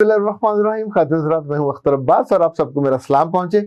बिस्मिल्लाहिर्रहमानिर्रहीम। खातिन हज़रात, मैं हूँ अख्तर अब्बास और आप सबको मेरा सलाम पहुँचे।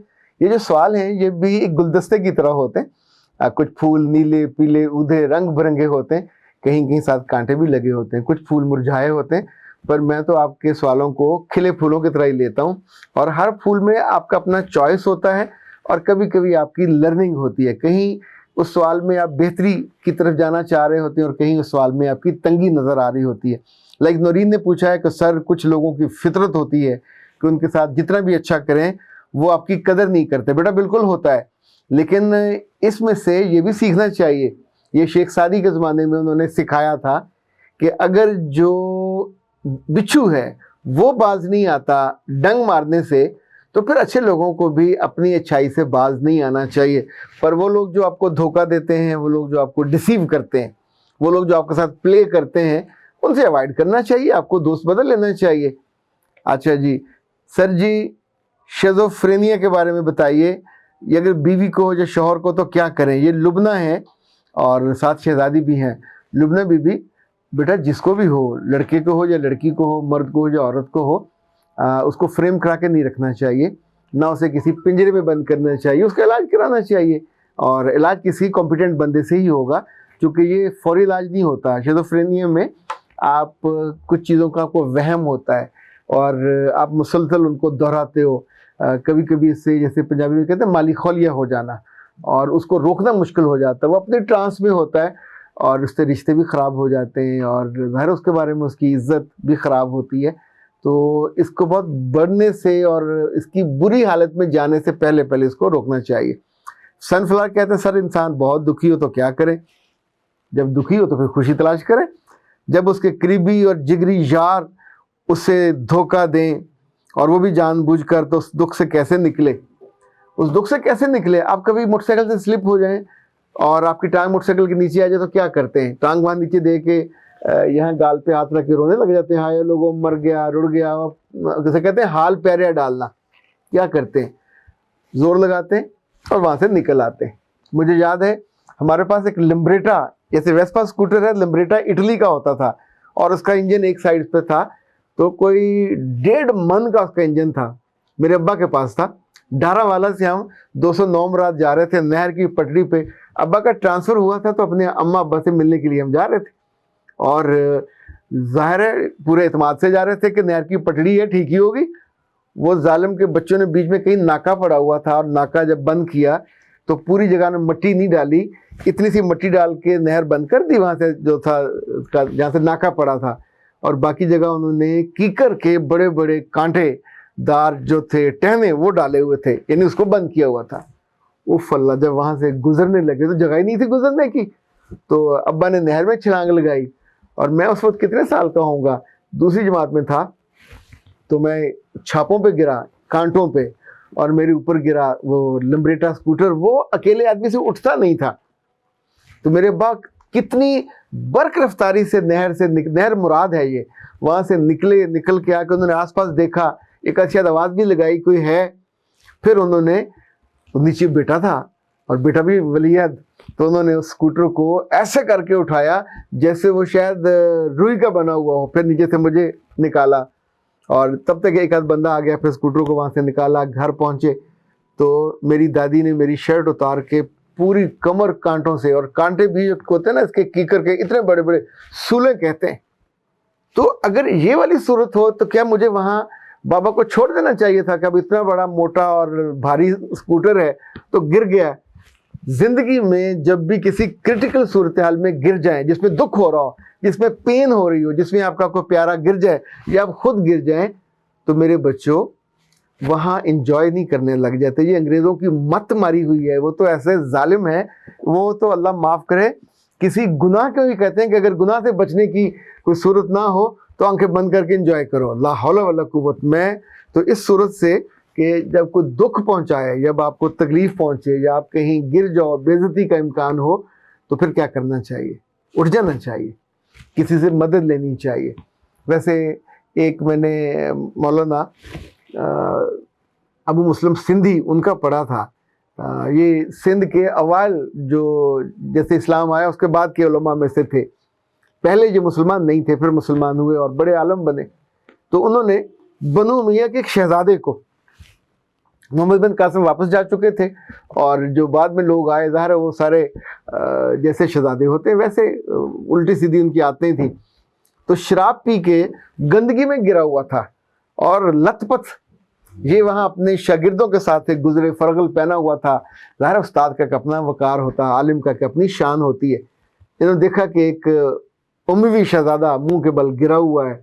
ये जो सवाल हैं ये भी एक गुलदस्ते की तरह होते हैं। कुछ फूल नीले पीले ऊधे रंग बिरंगे होते हैं, कहीं कहीं साथ कांटे भी लगे होते हैं, कुछ फूल मुरझाए होते हैं। पर मैं तो आपके सवालों को खिले फूलों की तरह ही लेता हूँ, और हर फूल में आपका अपना चॉइस होता है और कभी कभी आपकी लर्निंग होती है। कहीं उस सवाल में आप बेहतरी की तरफ जाना चाह रहे होते हैं और कहीं उस सवाल में आपकी तंगी नज़र आ रही होती है। लाइक नौरीन ने पूछा है कि सर, कुछ लोगों की फितरत होती है कि उनके साथ जितना भी अच्छा करें वो आपकी कदर नहीं करते। बेटा बिल्कुल होता है, लेकिन इसमें से ये भी सीखना चाहिए। ये शेख सादी के ज़माने में उन्होंने सिखाया था कि अगर जो बिच्छू है वो बाज नहीं आता डंग मारने से, तो फिर अच्छे लोगों को भी अपनी अच्छाई से बाज नहीं आना चाहिए। पर वो लोग जो आपको धोखा देते हैं, वो लोग जो आपको डिसीव करते हैं, वो लोग जो आपके साथ प्ले करते हैं, उनसे अवॉइड करना चाहिए, आपको दोस्त बदल लेना चाहिए। अच्छा जी, सर जी शेज़ोफ्रेनिया के बारे में बताइए। ये अगर बीवी को हो या शौहर को तो क्या करें? ये लुबना है और साथ शहजादी भी हैं। लुबना बीबी, बेटा जिसको भी हो, लड़के को हो या लड़की को हो, मर्द को हो या औरत को हो, उसको फ्रेम करा के नहीं रखना चाहिए, ना उसे किसी पिंजरे में बंद करना चाहिए, उसका इलाज कराना चाहिए। और इलाज किसी कॉम्पिटेंट बंदे से ही होगा, क्योंकि ये फौरी इलाज नहीं होता। शेज़ोफ्रेनिया में आप कुछ चीज़ों का आपको वहम होता है और आप मुसलसल उनको दोहराते हो। कभी कभी इससे, जैसे पंजाबी में कहते हैं, माली खौलिया हो जाना, और उसको रोकना मुश्किल हो जाता है। वो अपने ट्रांस में होता है और उससे रिश्ते भी ख़राब हो जाते हैं और ज़ाहिर उसके बारे में उसकी इज़्ज़त भी ख़राब होती है। तो इसको बहुत बढ़ने से और इसकी बुरी हालत में जाने से पहले पहले इसको रोकना चाहिए। सनफ्लावर कहते हैं, सर इंसान बहुत दुखी हो तो क्या करे? जब दुखी हो तो फिर खुशी तलाश करें। जब उसके करीबी और जिगरी यार उसे धोखा दें और वो भी जानबूझकर, तो उस दुख से कैसे निकले? उस दुख से कैसे निकले? आप कभी मोटरसाइकिल से स्लिप हो जाएं और आपकी टांग मोटरसाइकिल के नीचे आ जाए तो क्या करते हैं? टांग वहाँ नीचे दे के यहाँ गाल पे हाथ रख के रोने लग जाते हैं, हाय लोगों मर गया रुड़ गया। जैसे कहते हैं हाल पैरे डालना। क्या करते हैं? जोर लगाते हैं और वहाँ से निकल आते हैं। मुझे याद है हमारे पास एक लिम्ब्रेटा, जैसे वेस्पा स्कूटर है, लिम्ब्रेटा इटली का होता था और उसका इंजन एक साइड पे था, तो कोई 1.5 मन का उसका इंजन था। मेरे अब्बा के पास था। डारावाला से हम 209 रात जा रहे थे नहर की पटरी पे। अब्बा का ट्रांसफ़र हुआ था तो अपने अम्मा अब्बा से मिलने के लिए हम जा रहे थे, और ज़ाहिर है पूरे एतमाद से जा रहे थे कि नहर की पटड़ी है, ठीक ही होगी। वो जालिम के बच्चों ने बीच में कहीं नाका पड़ा हुआ था, और नाका जब बंद किया तो पूरी जगह ने मट्टी नहीं डाली, इतनी सी मट्टी डाल के नहर बंद कर दी वहाँ से, जो था जहाँ से नाका पड़ा था, और बाकी जगह उन्होंने कीकर के बड़े बड़े कांटेदार जो थे टहने वो डाले हुए थे, यानी उसको बंद किया हुआ था। वो फल्ला जब वहाँ से गुजरने लगे तो जगह ही नहीं थी गुजरने की, तो अब्बा ने नहर में छलांग लगाई। और मैं उस वक्त कितने साल का होऊंगा, दूसरी जमात में था, तो मैं छापों पे गिरा, कांटों पे, और मेरे ऊपर गिरा वो लिम्ब्रेटा स्कूटर। वो अकेले आदमी से उठता नहीं था, तो मेरे अब्बा कितनी बर्क रफ्तारी से नहर मुराद है ये, वहाँ से निकल के आके उन्होंने आसपास देखा, एक अच्छी आवाज़ भी लगाई कोई है। फिर उन्होंने, नीचे बेटा था और बेटा भी वलीयत, तो उन्होंने उस स्कूटर को ऐसे करके उठाया जैसे वो शायद रुई का बना हुआ हो। फिर नीचे से मुझे निकाला और तब तक एक आध बंदा आ गया, फिर स्कूटर को वहाँ से निकाला। घर पहुँचे तो मेरी दादी ने मेरी शर्ट उतार के पूरी कमर कांटों से, और कांटे भी जो होते हैं ना इसके कीकर के, इतने बड़े बड़े सूले कहते हैं। तो अगर ये वाली सूरत हो तो क्या मुझे वहाँ बाबा को छोड़ देना चाहिए था कि अब इतना बड़ा मोटा और भारी स्कूटर है तो गिर गया? जिंदगी में जब भी किसी क्रिटिकल सूरत हाल में गिर जाएं, जिसमें दुख हो रहा हो, जिसमें पेन हो रही हो, जिसमें आपका कोई प्यारा गिर जाए या आप खुद गिर जाएं, तो मेरे बच्चों वहाँ इंजॉय नहीं करने लग जाते। ये अंग्रेज़ों की मत मारी हुई है, वो तो ऐसे जालिम है, वो तो अल्लाह माफ़ करे। किसी गुनाह को भी कहते हैं कि अगर गुनाह से बचने की कोई सूरत ना हो तो आंखें बंद करके इंजॉय करो। ला हौला वला कुव्वत। मैं तो इस सूरत से कि जब कोई दुख पहुंचाए, जब आपको तकलीफ़ पहुंचे, या आप कहीं गिर जाओ, बेइज्जती का इम्कान हो, तो फिर क्या करना चाहिए? उठ जाना चाहिए, किसी से मदद लेनी चाहिए। वैसे एक मैंने मौलाना अबू मुस्लिम सिंधी उनका पढ़ा था। ये सिंध के अवाइल जो जैसे इस्लाम आया उसके बाद के उलमा में से थे। पहले जो मुसलमान नहीं थे, फिर मुसलमान हुए और बड़े आलम बने। तो उन्होंने بنو امیہ کے ایک شہزادے کو. محمد بن قاسم واپس جا چکے تھے اور جو بعد میں لوگ آئے ظاہر ہے وہ سارے جیسے شہزادے ہوتے ہیں ویسے الٹی سیدھی ان کی عادتیں تھیں. تو شراب پی کے گندگی میں گرا ہوا تھا اور لت پت یہ وہاں اپنے شاگردوں کے ساتھ ایک گزرے فرغل پہنا ہوا تھا. ظاہر استاد کا اپنا وقار ہوتا ہے, عالم کا اپنی شان ہوتی ہے. انہوں نے دیکھا کہ ایک امیوی شہزادہ منہ کے بل گرا ہوا ہے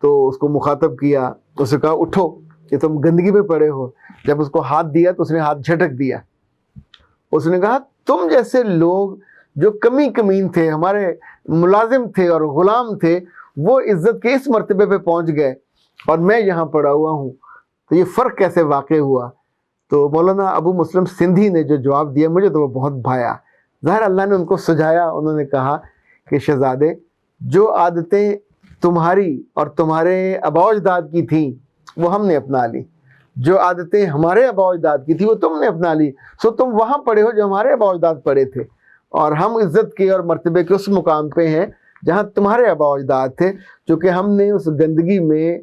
تو اس کو مخاطب کیا, اس نے کہا اٹھو کہ تم گندگی میں پڑے ہو. جب اس کو ہاتھ دیا تو اس نے ہاتھ جھٹک دیا. اس نے کہا تم جیسے لوگ جو کمی کمین تھے, ہمارے ملازم تھے اور غلام تھے, وہ عزت کے اس مرتبے پہ پہنچ گئے اور میں یہاں پڑا ہوا ہوں, تو یہ فرق کیسے واقع ہوا؟ تو مولانا ابو مسلم سندھی نے جو جواب دیا مجھے تو وہ بہت بھایا. ظاہر اللہ نے ان کو سجایا. انہوں نے کہا کہ شہزادے جو عادتیں تمہاری اور تمہارے آباء و اجداد کی تھیں وہ ہم نے اپنا لی, جو عادتیں ہمارے آباء و اجداد کی تھی وہ تم نے اپنا لی. سو تم وہاں پڑے ہو جو ہمارے آباء و اجداد پڑے تھے, اور ہم عزت کے اور مرتبے کے اس مقام پہ ہیں جہاں تمہارے آباء و اجداد تھے, چونکہ ہم نے اس گندگی میں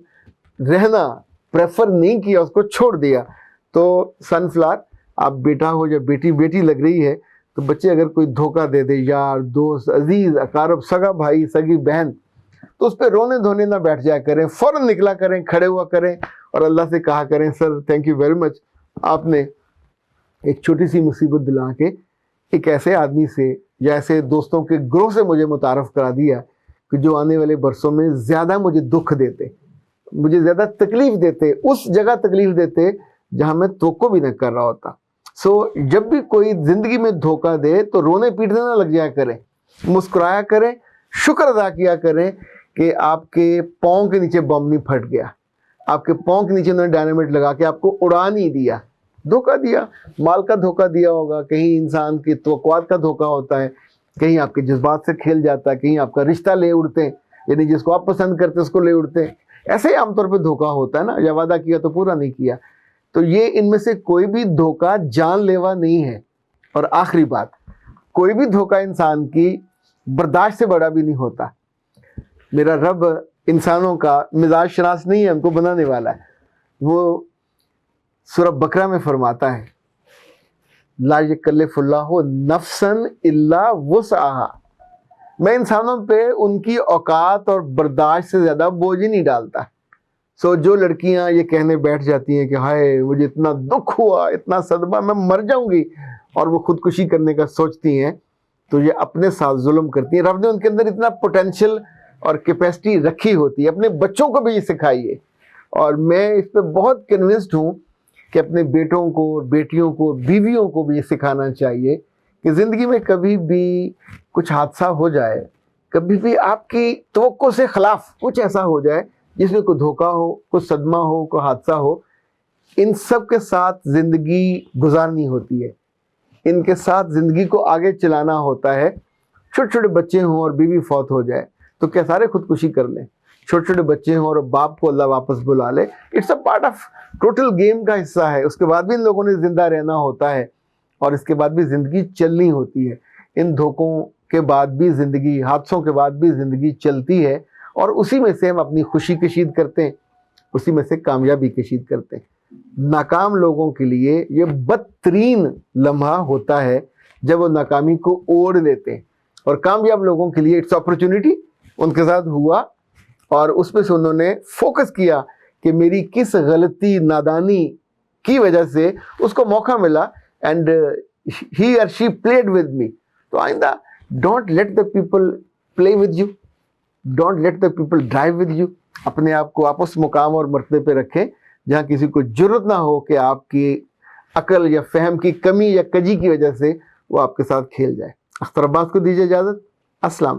رہنا پریفر نہیں کیا, اس کو چھوڑ دیا. تو سن فلاور آپ بیٹا ہو یا بیٹی لگ رہی ہے تو بچے اگر کوئی دھوکہ دے دے, یار دوست عزیز اقارب سگا بھائی سگی بہن, تو اس پہ رونے دھونے نہ بیٹھ جایا کریں, فوراً نکلا کریں, کھڑے ہوا کریں اور اللہ سے کہا کریں sir thank you very much, آپ نے ایک چھوٹی سی مصیبت دلا کے ایک ایسے آدمی سے یا ایسے دوستوں کے گروہ سے مجھے متعارف کرا دیا کہ جو آنے والے برسوں میں زیادہ مجھے دکھ دیتے, مجھے زیادہ تکلیف دیتے, اس جگہ تکلیف دیتے جہاں میں توقع بھی نہ کر رہا ہوتا. سو جب بھی کوئی زندگی میں دھوکہ دے تو رونے پیٹنے نہ لگ جایا کریں, مسکرایا کریں, شکر ادا کیا کریں کہ آپ کے پاؤں کے نیچے بم نہیں پھٹ گیا, آپ کے پاؤں کے نیچے انہوں نے ڈائنامائٹ لگا کے آپ کو اڑا نہیں دیا. دھوکہ دیا, مال کا دھوکہ دیا ہوگا, کہیں انسان کی توقعات کا دھوکہ ہوتا ہے, کہیں آپ کے جذبات سے کھیل جاتا ہے, کہیں آپ کا رشتہ لے اڑتے ہیں, یعنی جس کو آپ پسند کرتے ہیں اس کو لے اڑتے ہیں. ایسے ہی عام طور پہ دھوکہ ہوتا ہے نا, یا وعدہ کیا تو پورا نہیں کیا. تو یہ ان میں سے کوئی بھی دھوکہ جان لیوا نہیں ہے. اور آخری بات, کوئی بھی دھوکہ انسان کی برداشت سے بڑا بھی نہیں ہوتا. میرا رب انسانوں کا مزاج شناس نہیں ہے, ان کو بنانے والا ہے. وہ سورہ بقرہ میں فرماتا ہے لا یکلف اللہ نفسا الا وسعہا, میں انسانوں پہ ان کی اوقات اور برداشت سے زیادہ بوجھ ہی نہیں ڈالتا. سو جو لڑکیاں یہ کہنے بیٹھ جاتی ہیں کہ ہائے مجھے اتنا دکھ ہوا, اتنا صدمہ, میں مر جاؤں گی, اور وہ خودکشی کرنے کا سوچتی ہیں, تو یہ اپنے ساتھ ظلم کرتی ہیں. رب نے ان کے اندر اتنا پوٹینشیل اور کیپیسٹی رکھی ہوتی ہے, اپنے بچوں کو بھی یہ سکھائیے. اور میں اس پہ بہت کنونسڈ ہوں کہ اپنے بیٹوں کو, بیٹیوں کو, بیویوں کو بھی یہ سکھانا چاہیے کہ زندگی میں کبھی بھی کچھ حادثہ ہو جائے, کبھی بھی آپ کی توقع سے خلاف کچھ ایسا ہو جائے جس میں کوئی دھوکہ ہو, کوئی صدمہ ہو, کوئی حادثہ ہو, ان سب کے ساتھ زندگی گزارنی ہوتی ہے, ان کے ساتھ زندگی کو آگے چلانا ہوتا ہے. چھوٹے چھوٹے بچے ہوں اور بیوی فوت ہو جائے تو کیا سارے خودکشی کر لیں؟ چھوٹے چھوٹے بچے ہوں اور باپ کو اللہ واپس بلا لے, it's a part of total game کا حصہ ہے. اس کے بعد بھی ان لوگوں نے زندہ رہنا ہوتا ہے اور اس کے بعد بھی زندگی چلنی ہوتی ہے. ان دھوکوں کے بعد بھی زندگی, حادثوں کے بعد بھی زندگی چلتی ہے, اور اسی میں سے ہم اپنی خوشی کشید کرتے ہیں, اسی میں سے کامیابی کشید کرتے ہیں. ناکام لوگوں کے لیے یہ بدترین لمحہ ہوتا ہے جب وہ ناکامی کو اوڑھ لیتے ہیں, اور کامیاب لوگوں کے لیے اٹس اپرچونٹی ان کے ساتھ ہوا اور اس میں سے انہوں نے فوکس کیا کہ میری کس غلطی نادانی کی وجہ سے اس کو موقع ملا, اینڈ ہی اور شی پلیڈ ود می. تو آئندہ don't let the people play with you, don't let the people drive with you. اپنے آپ کو آپ اس مقام اور مرتبے پہ رکھیں جہاں کسی کو جرت نہ ہو کہ آپ کی عقل یا فہم کی کمی یا کجی کی وجہ سے وہ آپ کے ساتھ کھیل جائے. اختر عباس کو دیجیے اجازت. السلام.